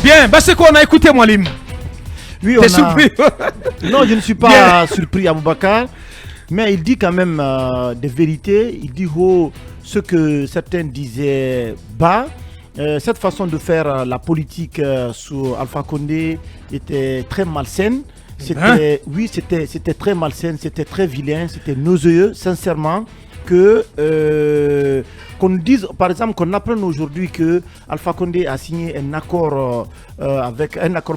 Bien, c'est quoi on a écouté Moualim? Oui, T'es surpris? Non, je ne suis pas surpris, Aboubacar. Mais il dit quand même des vérités. Il dit ce que certains disaient bas. Cette façon de faire la politique sous Alpha Condé était très malsaine. C'était très malsaine, c'était très vilain, c'était nauséeux, sincèrement. Qu'on dise, par exemple, qu'on apprenne aujourd'hui que Alpha Condé a signé un accord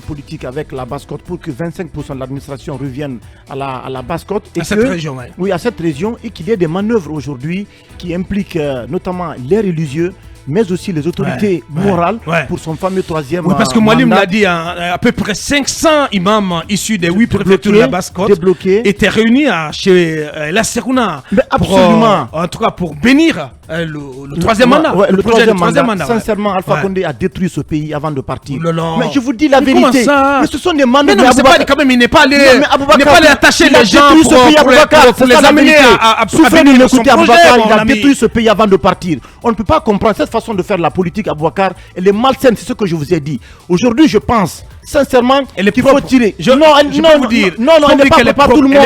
politique avec la Basse-Côte pour que 25% de l'administration revienne à la Basse-Côte. Cette région, oui. Oui, à cette région, et qu'il y ait des manœuvres aujourd'hui qui impliquent notamment les religieux, mais aussi les autorités morales pour son fameux troisième mandat. Oui, parce que Moualim l'a dit, à peu près 500 imams issus des 8 préfectures de la Basse-Côte étaient réunis chez la Serouna. Absolument. En tout cas, pour bénir le troisième mandat. Le troisième mandat. Sincèrement, Alpha Condé a détruit ce pays avant de partir. Mais je vous dis la vérité. Mais ce sont des manœuvres. Mais non, mais quand même, il n'est pas allé attacher les gens pour les amener à souffrir de l'écouter, Aboubacar. Il a détruit ce pays avant de partir. On ne peut pas comprendre cette façon de faire la politique, Aboubacar. Elle est malsaine, c'est ce que je vous ai dit. Aujourd'hui, je pense sincèrement qu'il faut tirer. Non, elle n'est pas propre à tout le monde.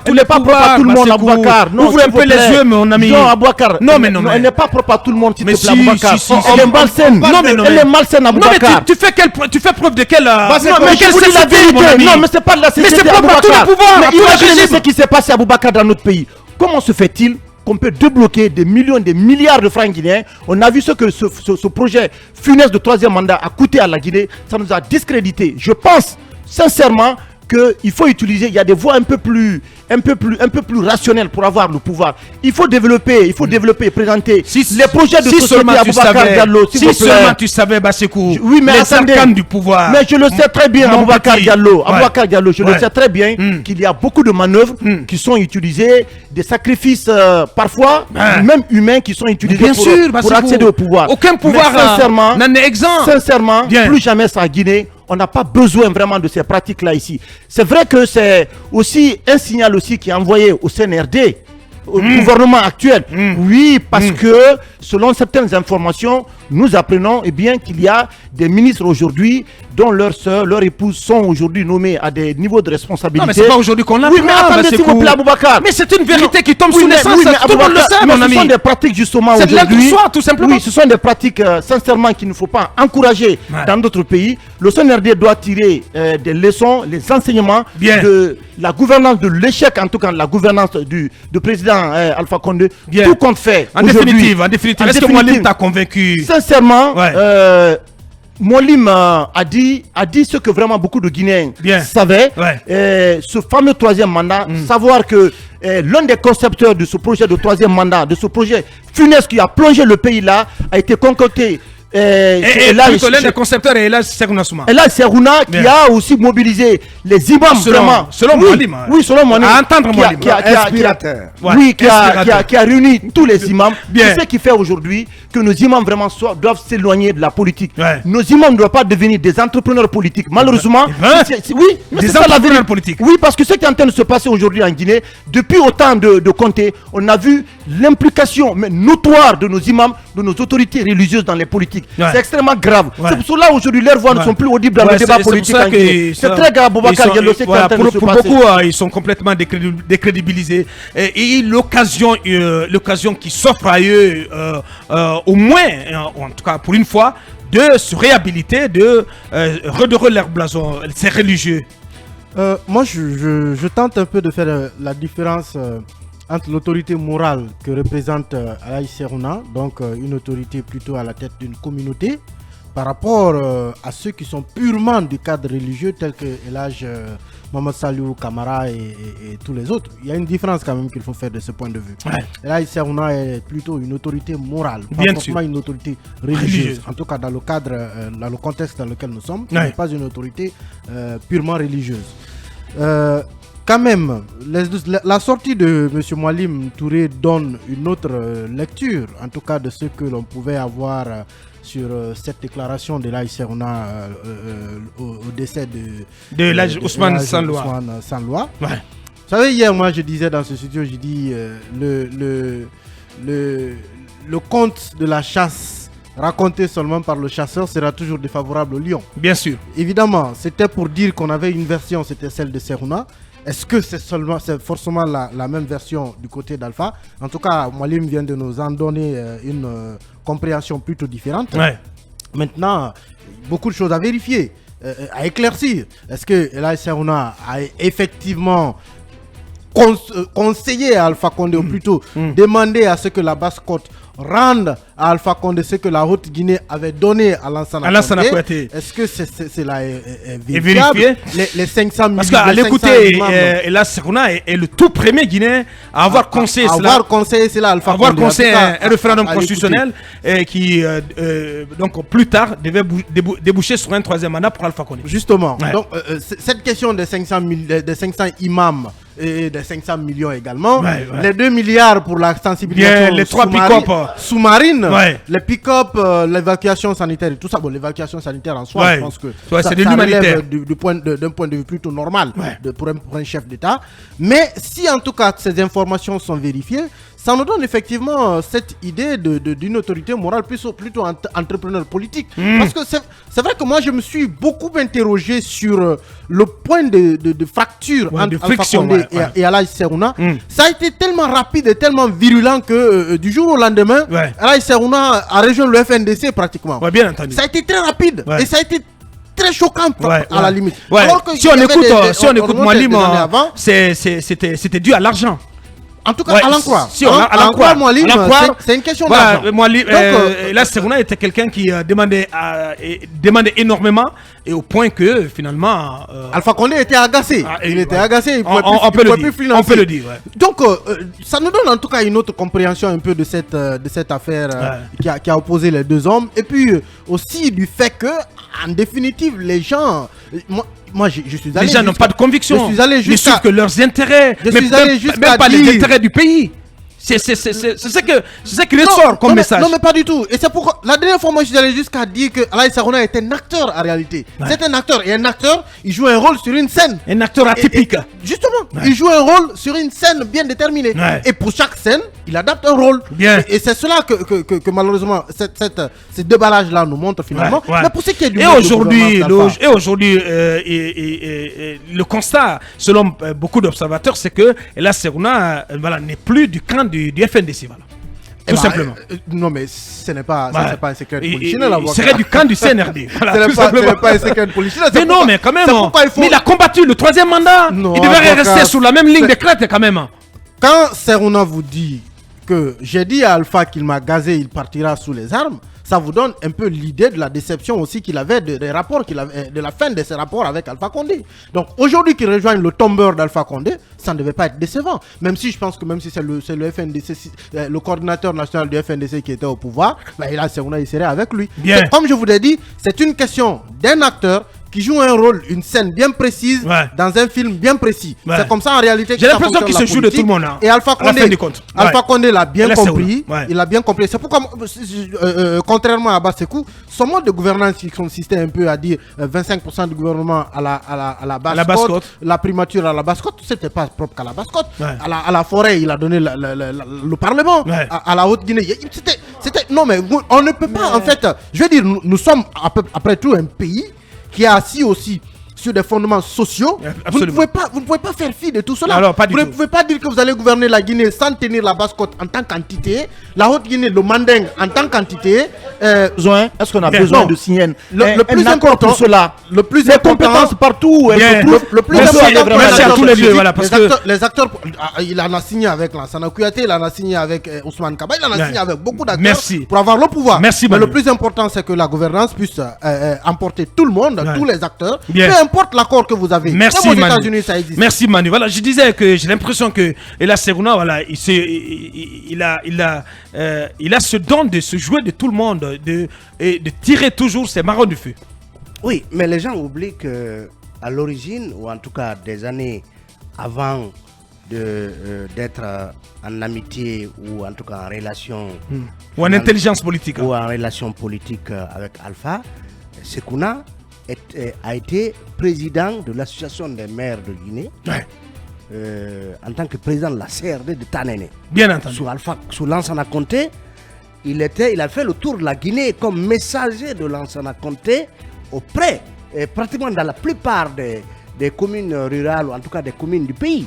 Elle est propre à tout le monde, Aboubacar. Ouvre un peu les yeux, mon ami. Non, Aboubacar. Non, elle n'est pas propre à tout le monde, s'il te plaît, Aboubacar. Elle est malsaine. Elle est malsaine, Aboubacar. Non, mais tu fais preuve de quelle... Mais je vous dis la vérité. Non, mais c'est pas de la sincérité, mais c'est propre à tous les pouvoirs. Mais imaginez ce qui s'est passé à Aboubacar dans notre pays. Comment se fait-il qu'on peut débloquer des millions, des milliards de francs guinéens? On a vu ce que ce projet funeste de troisième mandat a coûté à la Guinée. Ça nous a discrédité. Je pense sincèrement qu'il faut utiliser, il y a des voies un peu plus rationnelles pour avoir le pouvoir. Il faut développer et présenter les projets de société à Aboubacar Diallo. Si seulement tu savais, Bassekou, les arcanes du pouvoir. Mais je le sais très bien, Aboubacar Diallo. Aboubacar Diallo, je le sais très bien qu'il y a beaucoup de manœuvres qui sont utilisées, des sacrifices parfois, même humains, qui sont utilisés pour accéder au pouvoir. Aucun pouvoir n'en est exempt. Sincèrement, plus jamais ça à Guinée. On n'a pas besoin vraiment de ces pratiques-là ici. C'est vrai que c'est aussi un signal aussi qui est envoyé au CNRD, au gouvernement actuel. Oui, parce que selon certaines informations, nous apprenons qu'il y a des ministres aujourd'hui dont leurs soeurs, leurs épouses sont aujourd'hui nommés à des niveaux de responsabilité. Non, mais c'est pas aujourd'hui qu'on l'apprend. Oui, mais attendez, s'il vous plaît, Aboubacar. Mais c'est une vérité qui tombe sous naissance. Tout le monde le sait, mais mon ami. Ce sont des pratiques justement aujourd'hui. C'est de l'entoursoir, tout simplement. Oui, ce sont des pratiques sincèrement qu'il ne faut pas encourager dans d'autres pays. Le CNRD doit tirer des leçons, les enseignements de la gouvernance, de l'échec en tout cas, la gouvernance du président Alpha Condé. Tout compte fait. En définitive, est-ce que Moualim t'a convaincu? Sincèrement, Moualim a dit ce que vraiment beaucoup de Guinéens savaient. Ce fameux troisième mandat, savoir que l'un des concepteurs de ce projet de troisième mandat, de ce projet funeste qui a plongé le pays là, a été concocté. L'un des concepteurs est Elhadj Serouna Souma. Elhadj Serouna qui a aussi mobilisé les imams selon Moualim. Oui, selon Moualim. À entendre Moualim. Qui a réuni tous les imams. C'est ce qui fait aujourd'hui que nos imams vraiment doivent s'éloigner de la politique. Nos imams ne doivent pas devenir des entrepreneurs politiques. Malheureusement, oui, mais c'est ça la vérité politique. Oui, parce que ce qui est en train de se passer aujourd'hui en Guinée, depuis autant de Conté, on a vu l'implication notoire de nos imams, de nos autorités religieuses dans les politiques. C'est extrêmement grave. C'est pour cela aujourd'hui leurs voix ne sont plus audibles dans le débat politique en Guinée. C'est très grave, Aboubacar Diallo, ce qui est en train de se passer. Pour beaucoup, ils sont complètement décrédibilisés. Et l'occasion qui s'offre à eux, au moins, en tout cas pour une fois, de se réhabiliter, de redorer leur blason, c'est religieux. Moi, je tente un peu de faire la différence entre l'autorité morale que représente Elhadj Serouna, donc une autorité plutôt à la tête d'une communauté, par rapport à ceux qui sont purement du cadre religieux, tels que Elhadj Mohamed Saliou Camara et tous les autres. Il y a une différence quand même qu'il faut faire de ce point de vue. Elhadj Serouna est plutôt une autorité morale, pas forcément une autorité religieuse. En tout cas, dans le cadre, dans le contexte dans lequel nous sommes, ce n'est pas une autorité purement religieuse. Quand même, la sortie de M. Moualim Touré donne une autre lecture, en tout cas de ce que l'on pouvait avoir sur cette déclaration de Elhadj Serouna au décès de Elhadj Ousmane Sanloa. Vous savez, hier, moi, je disais dans ce studio, je dis le compte de la chasse raconté seulement par le chasseur sera toujours défavorable au lion. Bien sûr. Évidemment, c'était pour dire qu'on avait une version, c'était celle de Serouna. Est-ce que c'est forcément la même version du côté d'Alpha? En tout cas, Moualim vient de nous en donner une compréhension plutôt différente. Ouais. Maintenant, beaucoup de choses à vérifier, à éclaircir. Est-ce que Elaï Serouna a effectivement conseillé à Alpha Condé, ou plutôt demandé à ce que la Basse-Côte rende à Alpha Condé ce que la Haute-Guinée avait donné à Lansana Kouyaté? Est-ce que c'est là vérifié? Les 500 millions. Parce qu'à l'écouter, Elaï Serouna est le tout premier Guinéen à avoir conseillé cela. Avoir conseillé cela, Alpha Condé. Avoir conseillé un référendum constitutionnel qui, donc plus tard, devait déboucher sur un troisième mandat pour Alpha Condé. Justement. Ouais. Donc, cette question des 500 imams et des 500 millions également, les 2 milliards pour la sensibilisation, les 3 pick-up sous-marine, les pick-up, l'évacuation sanitaire et tout ça. Bon, l'évacuation sanitaire en soi, je pense que ça relève d'un point de vue plutôt normal pour un chef d'État. Mais si en tout cas ces informations sont vérifiées, ça nous donne effectivement cette idée d'une autorité morale plutôt entrepreneur politique. Parce que c'est vrai que moi je me suis beaucoup interrogé sur le point de fracture entre Alpha Condé et Elaï Serouna. Ça a été tellement rapide et tellement virulent que du jour au lendemain, Elaï Serouna a rejoint le FNDC pratiquement. Bien entendu. Ça a été très rapide et ça a été très choquant à la limite. Alors que si on écoute Moualim, c'était dû à l'argent. En tout cas, à l'en croire. Si, à l'en croire. C'est une question d'argent. Là, Serouna était quelqu'un qui demandait énormément, et au point que finalement... Alpha Condé était agacé. Il était agacé, il ne pouvait plus financer. On peut le dire. Donc, ça nous donne en tout cas une autre compréhension un peu de cette affaire qui a opposé les deux hommes. Et puis aussi du fait que, en définitive, les gens... Moi, je suis allé. Les gens n'ont pas de conviction. Je suis allé jusqu'à. Ils suivent que leurs intérêts. Même pas les intérêts du pays. C'est ce qui ressort comme message. Non, mais pas du tout. Et c'est pourquoi la dernière fois, moi, je suis allé jusqu'à dire que Elaï Serouna est un acteur en réalité. C'est un acteur. Et un acteur, il joue un rôle sur une scène. Un acteur atypique. Justement, il joue un rôle sur une scène bien déterminée. Et pour chaque scène, il adapte un rôle. Et c'est cela que malheureusement, ces déballages-là nous montrent finalement. Mais pour ce qui est du Et aujourd'hui, le constat, selon beaucoup d'observateurs, c'est que Elaï Serouna n'est plus du camp du FNDC. Voilà. Tout simplement. Non, mais ce n'est pas un secret de polichinelle. Il serait du camp du CNRD. Voilà, ce n'est pas un secret de polichinelle. Mais non, mais quand même. Mais il a combattu le troisième mandat. Non, il devrait rester sur la même ligne de crête quand même. Quand Serouna vous dit que j'ai dit à Alpha qu'il m'a gazé, il partira sous les armes, ça vous donne un peu l'idée de la déception aussi qu'il avait des rapports de la fin de ses rapports avec Alpha Condé. Donc aujourd'hui qu'il rejoigne le tombeur d'Alpha Condé, ça ne devait pas être décevant. Même si je pense que même si c'est le FNDC, le coordinateur national du FNDC qui était au pouvoir, là Serouna il serait avec lui. Comme je vous l'ai dit, c'est une question d'un acteur qui joue un rôle, une scène bien précise dans un film bien précis. C'est comme ça en réalité que j'ai l'impression qu'il se joue de tout le monde. Et Alpha Condé l'a bien compris. Il a bien compris. C'est pourquoi, contrairement à Bassekou, son mode de gouvernance qui consistait un peu à dire 25% du gouvernement à la Basse-Côte, la primature à la Basse-Côte, c'était pas propre qu'à la Basse-Côte. À la forêt, il a donné le Parlement. À la Haute-Guinée, non mais on ne peut pas en fait. Je veux dire, nous sommes après tout un pays qui est assis aussi sur des fondements sociaux. Vous ne pouvez pas faire fi de tout cela. Alors, vous ne pouvez pas dire que vous allez gouverner la Guinée sans tenir la Basse-Côte en tant qu'entité, la Haute-Guinée, le Manding en tant qu'entité. Est-ce qu'on a besoin de signer le plus important pour cela? Le plus les compétences partout. Le plus important. Merci à tous les deux. Voilà, parce que les acteurs, il en a signé avec Lansana Kouyaté, il en a signé avec Ousmane Kaba, il en a signé avec beaucoup d'acteurs pour avoir le pouvoir. Merci. Mais le plus important, c'est que la gouvernance puisse emporter tout le monde, tous les acteurs. Peu importe l'accord que vous avez. Merci Manu. États-Unis, ça existe. Merci Manu. Voilà, je disais que j'ai l'impression que Elaï Serouna, voilà, il a ce don de se jouer de tout le monde, de tirer toujours ses marrons du feu. Oui, mais les gens oublient que à l'origine, ou en tout cas des années avant d'être en amitié ou en tout cas en relation ou en intelligence politique ou en relation politique avec Alpha, Sekouna a été président de l'association des maires de Guinée en tant que président de la CRD de Tanene. Bien entendu. Sous Lansana Conté, il a fait le tour de la Guinée comme messager de Lansana Conté auprès, pratiquement dans la plupart des communes rurales, ou en tout cas des communes du pays.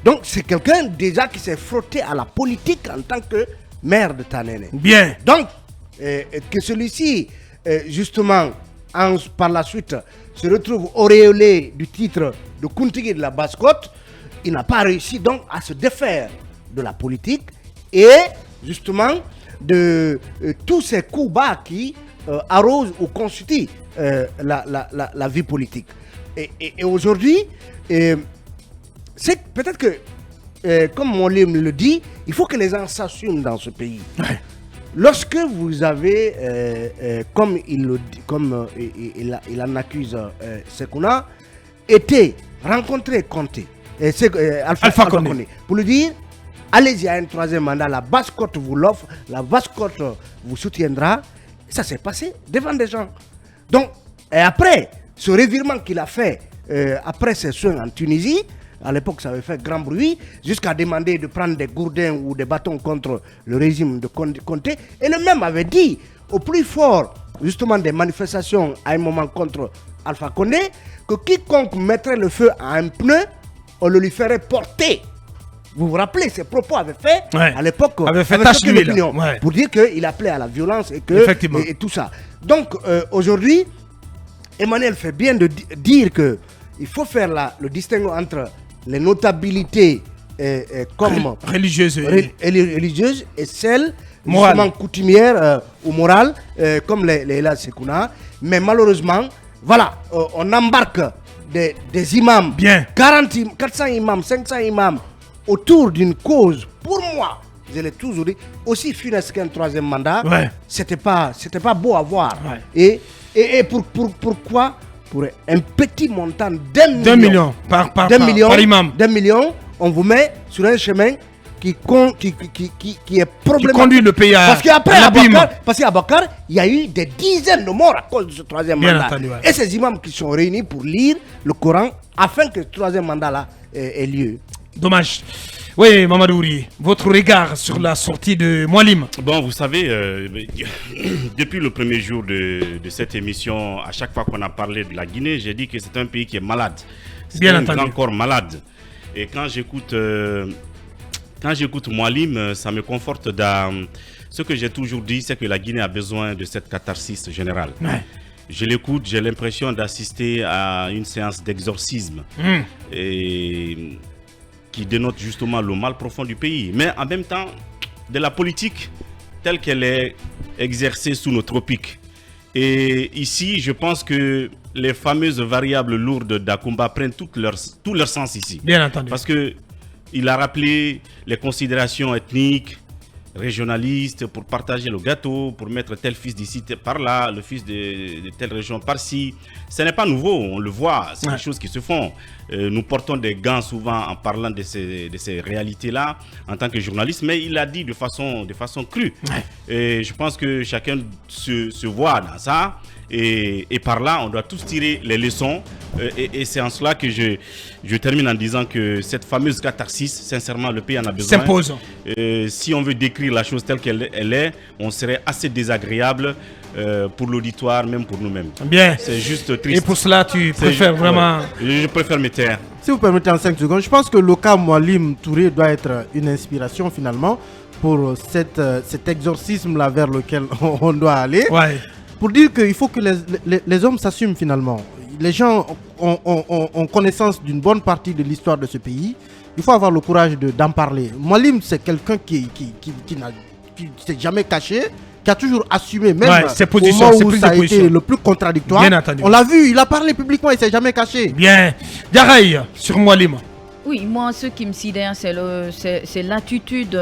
Donc c'est quelqu'un déjà qui s'est frotté à la politique en tant que maire de Tanene. Bien. Donc, que celui-ci, justement, par la suite, se retrouve auréolé du titre de Kuntigi de la Basse-Côte, il n'a pas réussi donc à se défaire de la politique et justement de tous ces coups bas qui arrosent ou constituent la vie politique. Et aujourd'hui, c'est peut-être que, comme Molim le dit, il faut que les gens s'assument dans ce pays. Ouais. Lorsque vous avez, comme il en accuse Sekouna, été rencontré Conté, Alpha Condé, pour lui dire, allez-y à un troisième mandat, la Basse-Côte vous l'offre, la Basse-Côte vous soutiendra. Ça s'est passé devant des gens. Donc, et après, ce revirement qu'il a fait après ses soins en Tunisie, à l'époque ça avait fait grand bruit, jusqu'à demander de prendre des gourdins ou des bâtons contre le régime de Conté. Et le même avait dit, au plus fort justement des manifestations à un moment contre Alpha Condé, que quiconque mettrait le feu à un pneu, on le lui ferait porter. Vous vous rappelez, ces propos avaient fait, à l'époque, avait fait tache d'huile, pour dire qu'il appelait à la violence et tout ça. Donc aujourd'hui, Emmanuel fait bien de dire qu'il faut faire le distinguo entre les notabilités comme religieuses et celles justement coutumières ou morales comme les Ela Sekouna. Mais malheureusement, voilà, on embarque des imams, 400 imams, 500 imams autour d'une cause, pour moi, je l'ai toujours dit, aussi funeste qu'un troisième mandat. C'était pas beau à voir. Et pourquoi? Pour un petit montant d'un million par imam. D'un million, on vous met sur un chemin qui est problématique. Qui conduit le pays à l'abîme. Parce qu'à Bakar, il y a eu des dizaines de morts à cause de ce troisième mandat. Entendu, Et ces imams qui sont réunis pour lire le Coran afin que ce troisième mandat-là ait lieu. Dommage. Oui, Mamadouri, votre regard sur la sortie de Moualim. Bon, vous savez, depuis le premier jour de cette émission, à chaque fois qu'on a parlé de la Guinée, j'ai dit que c'est un pays qui est malade. C'est un grand corps malade. Et quand j'écoute Moualim, ça me conforte dans ce que j'ai toujours dit, c'est que la Guinée a besoin de cette catharsis générale. Je l'écoute, j'ai l'impression d'assister à une séance d'exorcisme. Et qui dénote justement le mal profond du pays, mais en même temps de la politique telle qu'elle est exercée sous nos tropiques. Et ici, je pense que les fameuses variables lourdes d'Akumba prennent tout leur sens ici. Bien entendu. Parce qu'il a rappelé les considérations ethniques, régionalistes, pour partager le gâteau, pour mettre tel fils d'ici par là, le fils de telle région par-ci. Ce n'est pas nouveau, on le voit, c'est des choses qui se font. Nous portons des gants souvent en parlant de ces réalités-là en tant que journaliste, mais il l'a dit de façon crue. Et je pense que chacun se voit dans ça. Et par là, on doit tous tirer les leçons. Et c'est en cela que je termine en disant que cette fameuse catharsis, sincèrement, le pays en a besoin. S'impose. Si on veut décrire la chose telle qu'elle est, on serait assez désagréable pour l'auditoire, même pour nous-mêmes. Bien. C'est juste triste. Et pour cela, tu préfères vraiment... Je préfère me taire. Si vous permettez en 5 secondes, je pense que le cas Moualim Touré doit être une inspiration finalement pour cet exorcisme-là vers lequel on doit aller. Pour dire qu'il faut que les hommes s'assument finalement. Les gens ont connaissance d'une bonne partie de l'histoire de ce pays. Il faut avoir le courage d'en parler. Moualim, c'est quelqu'un qui ne s'est jamais caché, qui a toujours assumé, même au moment où ça a été le plus contradictoire. On l'a vu, il a parlé publiquement, il ne s'est jamais caché. Bien. Yaraï, sur Moualim. Oui, moi, ce qui me sidère, c'est l'attitude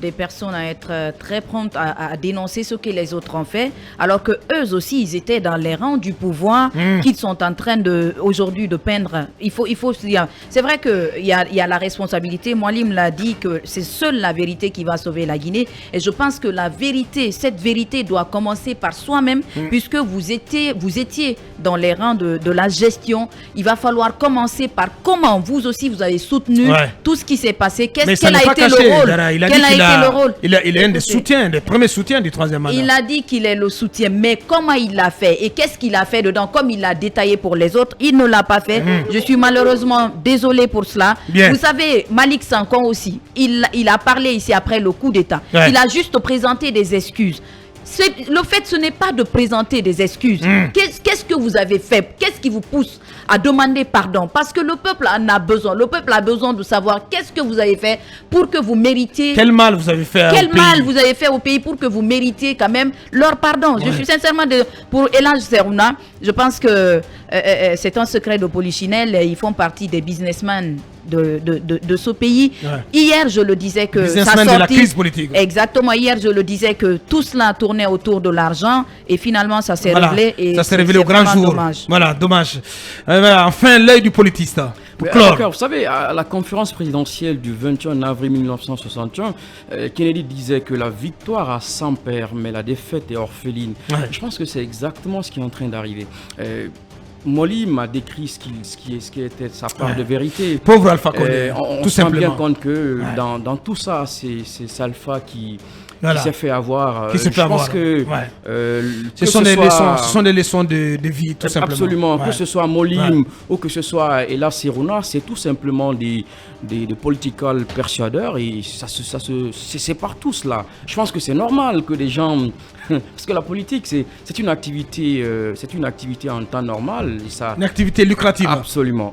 des personnes à être très promptes à dénoncer ce que les autres ont fait, alors que eux aussi, ils étaient dans les rangs du pouvoir qu'ils sont en train aujourd'hui de peindre. Il faut se dire, c'est vrai qu'il y a la responsabilité. Moualim l'a dit que c'est seule la vérité qui va sauver la Guinée. Et je pense que cette vérité doit commencer par soi-même, puisque vous étiez dans les rangs de la gestion. Il va falloir commencer par comment vous aussi, vous avez soutenu tout ce qui s'est passé. Quel a été le rôle? Quel a été le rôle? Il est un des soutiens, des premiers soutiens du troisième mandat. Il a dit qu'il est le soutien, mais comment il l'a fait et qu'est-ce qu'il a fait dedans? Comme il l'a détaillé pour les autres, il ne l'a pas fait. Je suis malheureusement désolé pour cela. Vous savez, Malick Sankon aussi, il a parlé ici après le coup d'État. Il a juste présenté des excuses. Le fait, ce n'est pas de présenter des excuses. Qu'est-ce que vous avez fait? Qu'est-ce qui vous pousse à demander pardon? Parce que le peuple en a besoin. Le peuple a besoin de savoir qu'est-ce que vous avez fait pour que vous méritiez... Quel mal vous avez fait au pays? Quel mal vous avez fait au pays pour que vous méritiez quand même leur pardon? Je suis sincèrement... Pour Elhadji Serouna, je pense que c'est un secret de polichinelle. Ils font partie des businessmen de ce pays. Hier, je le disais que ça sortit... de la crise politique. Exactement. Hier, je le disais que tout cela tournait autour de l'argent et finalement, ça s'est révélé. Et ça s'est révélé au grand jour. Dommage. Voilà, dommage. Enfin, l'œil du politiste. Vous savez, à la conférence présidentielle du 21 avril 1961, Kennedy disait que la victoire a 100 pères, mais la défaite est orpheline. Je pense que c'est exactement ce qui est en train d'arriver. Molly m'a décrit ce qui était sa part de vérité. Pauvre Alpha Condé, on se rend bien compte que dans tout ça, c'est Alpha qui s'est fait avoir. Je pense que ce sont des leçons de vie, tout simplement. Absolument. Que ce soit Molim ou que ce soit Elhadji Serouna, c'est tout simplement des political persuadeurs et c'est partout cela. Je pense que c'est normal que des gens... Parce que la politique, c'est une activité en temps normal. Une activité lucrative. Absolument.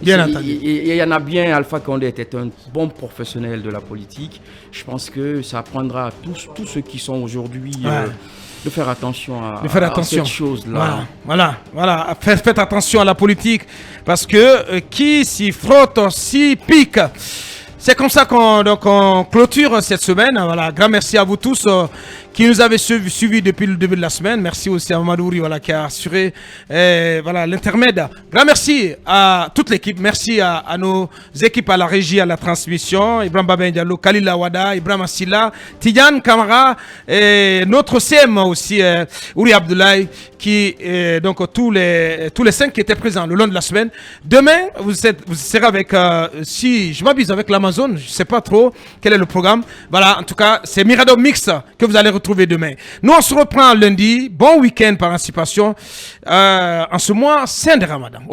Bien entendu. Il y en a bien, Alpha Condé était un bon professionnel de la politique. Je pense que ça apprendra à tous ceux qui sont aujourd'hui de faire attention à cette chose-là. Voilà. Faites attention à la politique parce que qui s'y frotte s'y pique. C'est comme ça qu'on clôture cette semaine. Voilà, grand merci à vous tous qui nous avez suivis depuis le début de la semaine. Merci aussi à Mamadou Ouri qui a assuré l'intermède. Grand merci à toute l'équipe. Merci à nos équipes à la régie, à la transmission. Ibrahim Babin Diallo, Khalil Awada, Ibrahim Assila, Tidiane Kamara et notre CM aussi, Ouri Abdoulaye, qui donc tous les 5 qui étaient présents le long de la semaine. Demain, vous serez avec, si je m'abuse, avec l'Amazon. Je ne sais pas trop quel est le programme. Voilà, en tout cas, c'est Mirado Mix que vous allez retrouver demain. Nous, on se reprend lundi. Bon week-end par anticipation en ce mois saint de Ramadan.